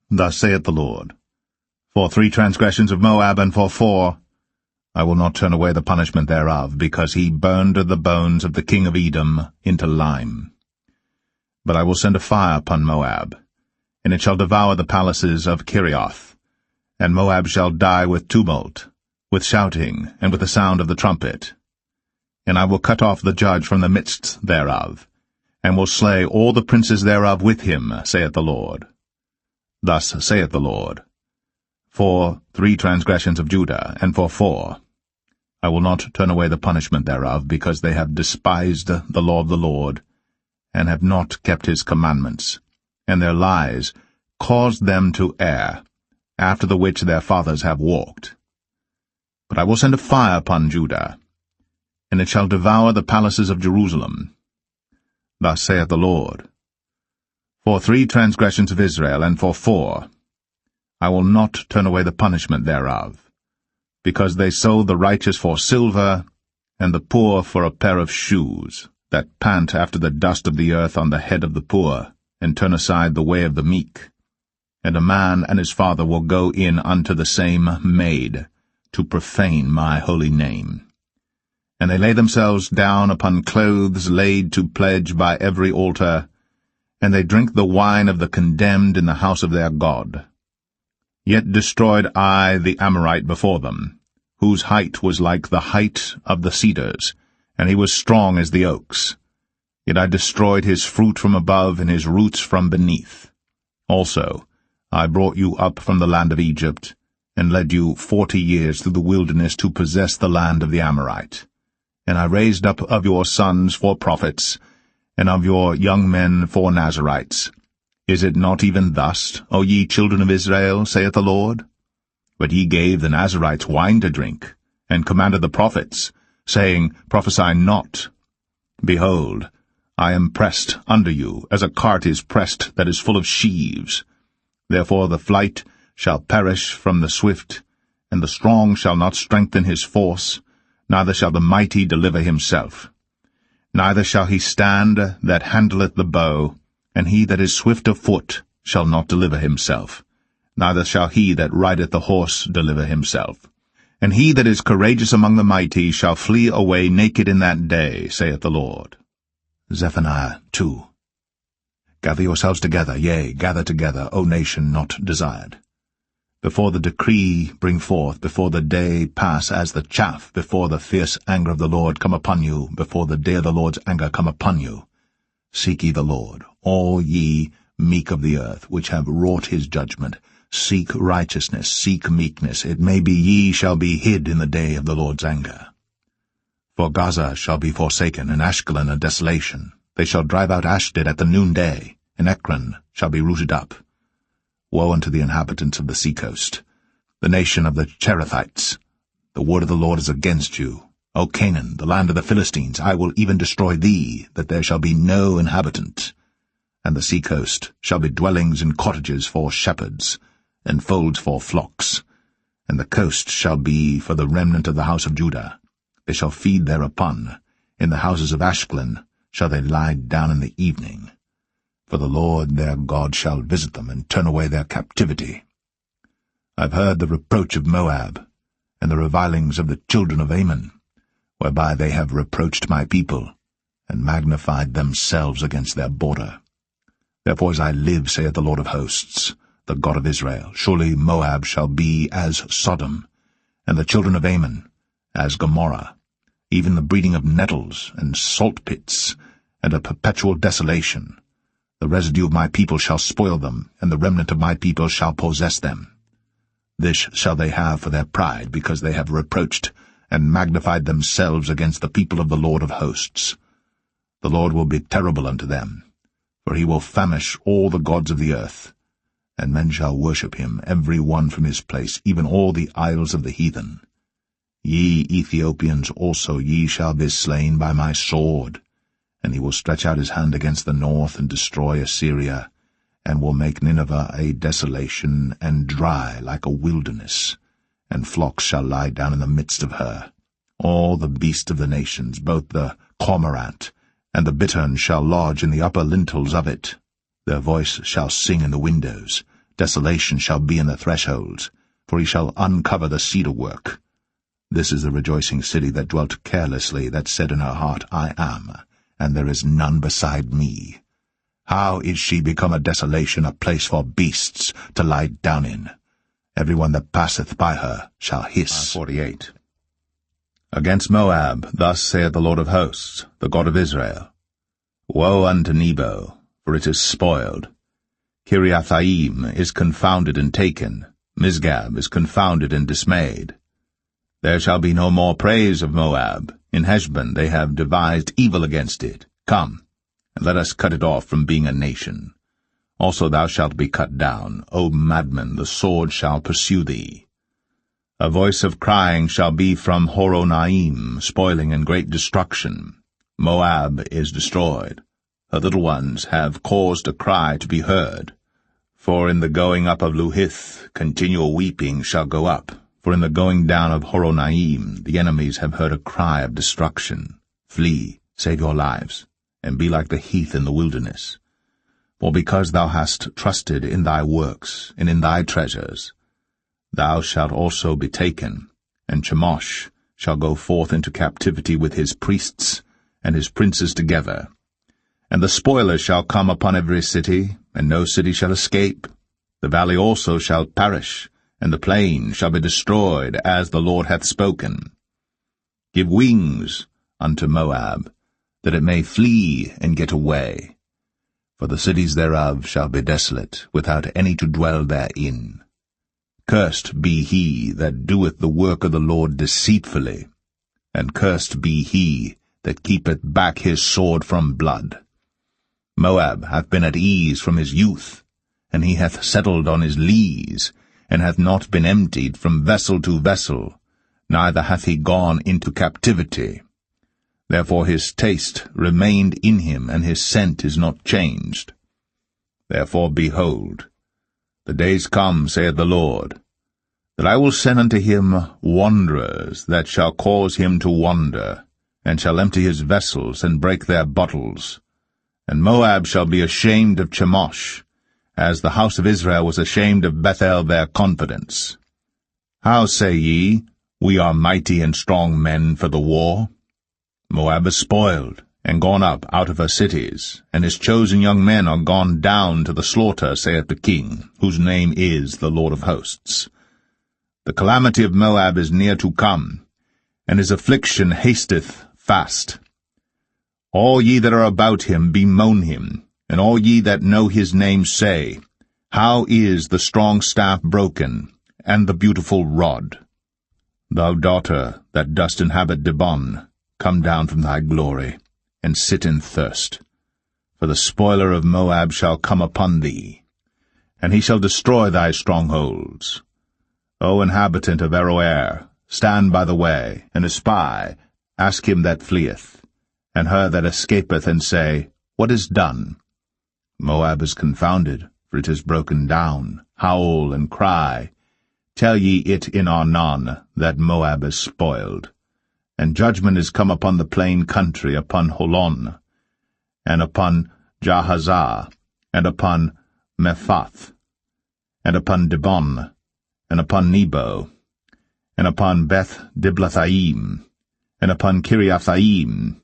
Thus saith the Lord, For 3 transgressions of Moab, and for 4, I will not turn away the punishment thereof, because he burned the bones of the king of Edom into lime. But I will send a fire upon Moab, and it shall devour the palaces of Kerioth, and Moab shall die with tumult, with shouting, and with the sound of the trumpet. And I will cut off the judge from the midst thereof, and will slay all the princes thereof with him, saith the Lord. Thus saith the Lord, For 3 transgressions of Judah, and for 4, I will not turn away the punishment thereof, because they have despised the law of the Lord, and have not kept his commandments, and their lies caused them to err, after the which their fathers have walked. But I will send a fire upon Judah, and it shall devour the palaces of Jerusalem. Thus saith the Lord, For 3 transgressions of Israel, and for 4, I will not turn away the punishment thereof, because they sold the righteous for silver, and the poor for a pair of shoes, that pant after the dust of the earth on the head of the poor, and turn aside the way of the meek. And a man and his father will go in unto the same maid, to profane my holy name. And they lay themselves down upon clothes laid to pledge by every altar, and they drink the wine of the condemned in the house of their God. Yet destroyed I the Amorite before them, whose height was like the height of the cedars, and he was strong as the oaks. Yet I destroyed his fruit from above, and his roots from beneath. Also I brought you up from the land of Egypt, and led you 40 years through the wilderness to possess the land of the Amorite. And I raised up of your sons for prophets, and of your young men for Nazirites. Is it not even thus, O ye children of Israel, saith the Lord? But ye gave the Nazirites wine to drink, and commanded the prophets, saying, Prophesy not. Behold, I am pressed under you, as a cart is pressed that is full of sheaves. Therefore the flight shall perish from the swift, and the strong shall not strengthen his force, neither shall the mighty deliver himself. Neither shall he stand that handleth the bow, and he that is swift of foot shall not deliver himself. Neither shall he that rideth the horse deliver himself. And he that is courageous among the mighty shall flee away naked in that day, saith the Lord. Zephaniah 2. Gather yourselves together, yea, gather together, O nation not desired. Before the decree bring forth, before the day pass as the chaff, before the fierce anger of the Lord come upon you, before the day of the Lord's anger come upon you. Seek ye the Lord, all ye meek of the earth, which have wrought his judgment. Seek righteousness, seek meekness. It may be ye shall be hid in the day of the Lord's anger. For Gaza shall be forsaken, and Ashkelon a desolation. They shall drive out Ashdod at the noonday, and Ekron shall be rooted up. Woe unto the inhabitants of the seacoast, the nation of the Cherethites. The word of the Lord is against you. O Canaan, the land of the Philistines, I will even destroy thee, that there shall be no inhabitant. And the seacoast shall be dwellings and cottages for shepherds, and folds for flocks. And the coast shall be for the remnant of the house of Judah. They shall feed thereupon. In the houses of Ashkelon shall they lie down in the evening. For the Lord their God shall visit them, and turn away their captivity. I have heard the reproach of Moab, and the revilings of the children of Ammon, whereby they have reproached my people, and magnified themselves against their border. Therefore as I live, saith the Lord of hosts, the God of Israel, surely Moab shall be as Sodom, and the children of Ammon as Gomorrah, even the breeding of nettles and salt pits, and a perpetual desolation. The residue of my people shall spoil them, and the remnant of my people shall possess them. This shall they have for their pride, because they have reproached and magnified themselves against the people of the Lord of hosts. The Lord will be terrible unto them, for he will famish all the gods of the earth, and men shall worship him, every one from his place, even all the isles of the heathen. Ye Ethiopians also, ye shall be slain by my sword. And he will stretch out his hand against the north, and destroy Assyria, and will make Nineveh a desolation, and dry like a wilderness, and flocks shall lie down in the midst of her. All the beasts of the nations, both the cormorant and the bittern, shall lodge in the upper lintels of it. Their voice shall sing in the windows. Desolation shall be in the thresholds, for he shall uncover the cedar work. This is the rejoicing city that dwelt carelessly, that said in her heart, I am, and there is none beside me. How is she become a desolation, a place for beasts to lie down in? Every one that passeth by her shall hiss. 48. Against Moab, thus saith the Lord of hosts, the God of Israel, Woe unto Nebo, for it is spoiled. Kiriathaim is confounded and taken, Misgab is confounded and dismayed. There shall be no more praise of Moab. In Heshbon they have devised evil against it. Come, and let us cut it off from being a nation. Also thou shalt be cut down, O madman, the sword shall pursue thee. A voice of crying shall be from Horonaim, spoiling and great destruction. Moab is destroyed. Her little ones have caused a cry to be heard. For in the going up of Luhith continual weeping shall go up. For in the going down of Horonaim the enemies have heard a cry of destruction. Flee, save your lives, and be like the heath in the wilderness. For because thou hast trusted in thy works, and in thy treasures, thou shalt also be taken, and Chemosh shall go forth into captivity with his priests and his princes together. And the spoilers shall come upon every city, and no city shall escape. The valley also shall perish, and the plain shall be destroyed, as the Lord hath spoken. Give wings unto Moab, that it may flee and get away. For the cities thereof shall be desolate, without any to dwell therein. Cursed be he that doeth the work of the Lord deceitfully, and cursed be he that keepeth back his sword from blood. Moab hath been at ease from his youth, and he hath settled on his lees, and hath not been emptied from vessel to vessel, neither hath he gone into captivity. Therefore his taste remained in him, and his scent is not changed. Therefore, behold, the days come, saith the Lord, that I will send unto him wanderers that shall cause him to wander, and shall empty his vessels, and break their bottles. And Moab shall be ashamed of Chemosh, as the house of Israel was ashamed of Bethel their confidence. How say ye, We are mighty and strong men for the war? Moab is spoiled, and gone up out of her cities, and his chosen young men are gone down to the slaughter, saith the King, whose name is the Lord of hosts. The calamity of Moab is near to come, and his affliction hasteth fast. All ye that are about him bemoan him, and all ye that know his name say, How is the strong staff broken, and the beautiful rod? Thou daughter that dost inhabit Dibon, come down from thy glory, and sit in thirst. For the spoiler of Moab shall come upon thee, and he shall destroy thy strongholds. O inhabitant of Aroer, stand by the way, and espy, ask him that fleeth, and her that escapeth, and say, What is done? Moab is confounded, for it is broken down. Howl and cry. Tell ye it in Arnon, that Moab is spoiled. And judgment is come upon the plain country, upon Holon, and upon Jahazah, and upon Mephath, and upon Dibon, and upon Nebo, and upon Beth-Diblathaim, and upon Kiriathaim,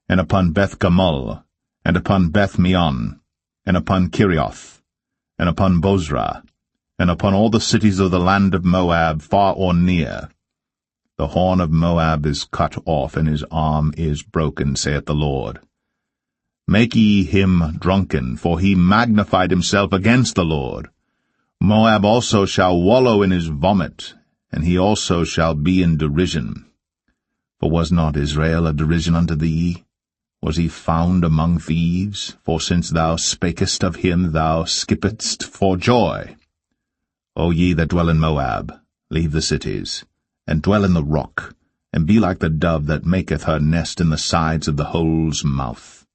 and upon Beth-Gamul, and upon Beth-Meon, and upon Kirioth, and upon Bozrah, and upon all the cities of the land of Moab, far or near. The horn of Moab is cut off, and his arm is broken, saith the Lord. Make ye him drunken, for he magnified himself against the Lord. Moab also shall wallow in his vomit, and he also shall be in derision. For was not Israel a derision unto thee? Was he found among thieves? For since thou spakest of him, thou skippedst for joy. O ye that dwell in Moab, leave the cities, and dwell in the rock, and be like the dove that maketh her nest in the sides of the hole's mouth.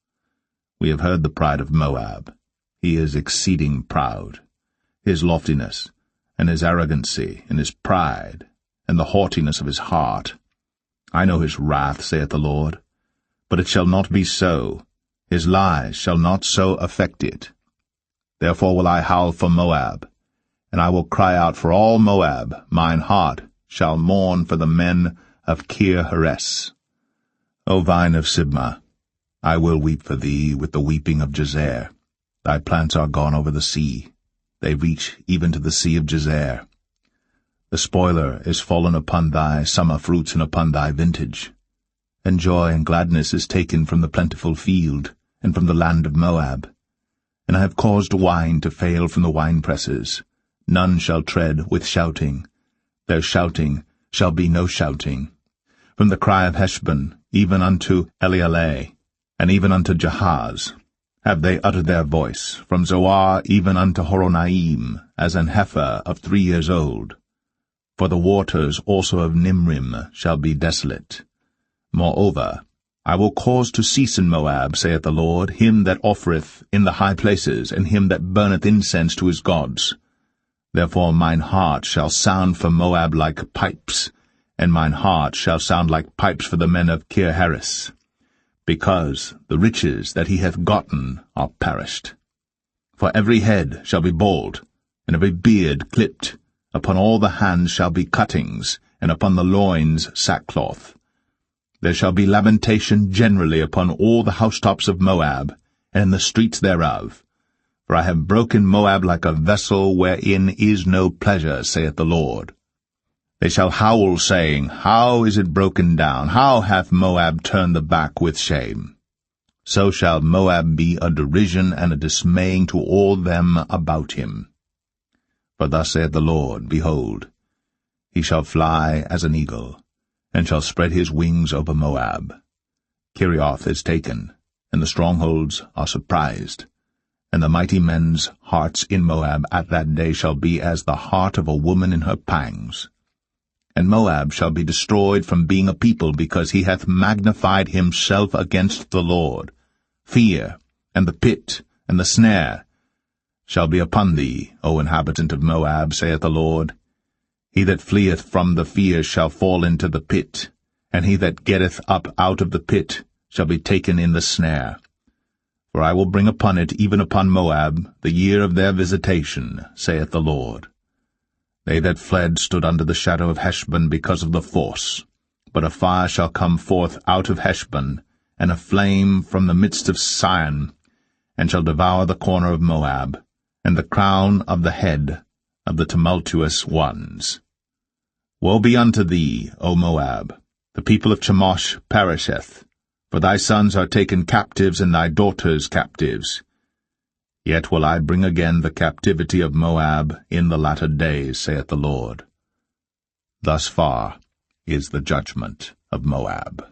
We have heard the pride of Moab. He is exceeding proud. His loftiness, and his arrogancy, and his pride, and the haughtiness of his heart. I know his wrath, saith the Lord, but it shall not be so. His lies shall not so affect it. Therefore will I howl for Moab, and I will cry out for all Moab. Mine heart shall mourn for the men of Kir-Heres. O vine of Sibmah, I will weep for thee with the weeping of Jazer. Thy plants are gone over the sea. They reach even to the sea of Jazer. The spoiler is fallen upon thy summer fruits and upon thy vintage. And joy and gladness is taken from the plentiful field and from the land of Moab. And I have caused wine to fail from the winepresses. None shall tread with shouting. Their shouting shall be no shouting. From the cry of Heshbon, even unto Elealeh, and even unto Jahaz, have they uttered their voice, from Zoar even unto Horonaim, as an heifer of 3 years old. For the waters also of Nimrim shall be desolate. Moreover, I will cause to cease in Moab, saith the Lord, him that offereth in the high places, and him that burneth incense to his gods. Therefore mine heart shall sound for Moab like pipes, and mine heart shall sound like pipes for the men of Kir-Heres, because the riches that he hath gotten are perished. For every head shall be bald, and every beard clipped. Upon all the hands shall be cuttings, and upon the loins sackcloth. There shall be lamentation generally upon all the housetops of Moab, and in the streets thereof. For I have broken Moab like a vessel wherein is no pleasure, saith the Lord. They shall howl, saying, How is it broken down? How hath Moab turned the back with shame? So shall Moab be a derision and a dismaying to all them about him. For thus saith the Lord, Behold, he shall fly as an eagle, and shall spread his wings over Moab. Kirioth is taken, and the strongholds are surprised. And the mighty men's hearts in Moab at that day shall be as the heart of a woman in her pangs. And Moab shall be destroyed from being a people, because he hath magnified himself against the Lord. Fear, and the pit, and the snare shall be upon thee, O inhabitant of Moab, saith the Lord. He that fleeth from the fear shall fall into the pit, and he that getteth up out of the pit shall be taken in the snare. For I will bring upon it, even upon Moab, the year of their visitation, saith the Lord. They that fled stood under the shadow of Heshbon because of the force. But a fire shall come forth out of Heshbon, and a flame from the midst of Sion, and shall devour the corner of Moab, and the crown of the head of the tumultuous ones. Woe be unto thee, O Moab! The people of Chemosh perisheth, for thy sons are taken captives, and thy daughters captives. Yet will I bring again the captivity of Moab in the latter days, saith the Lord. Thus far is the judgment of Moab.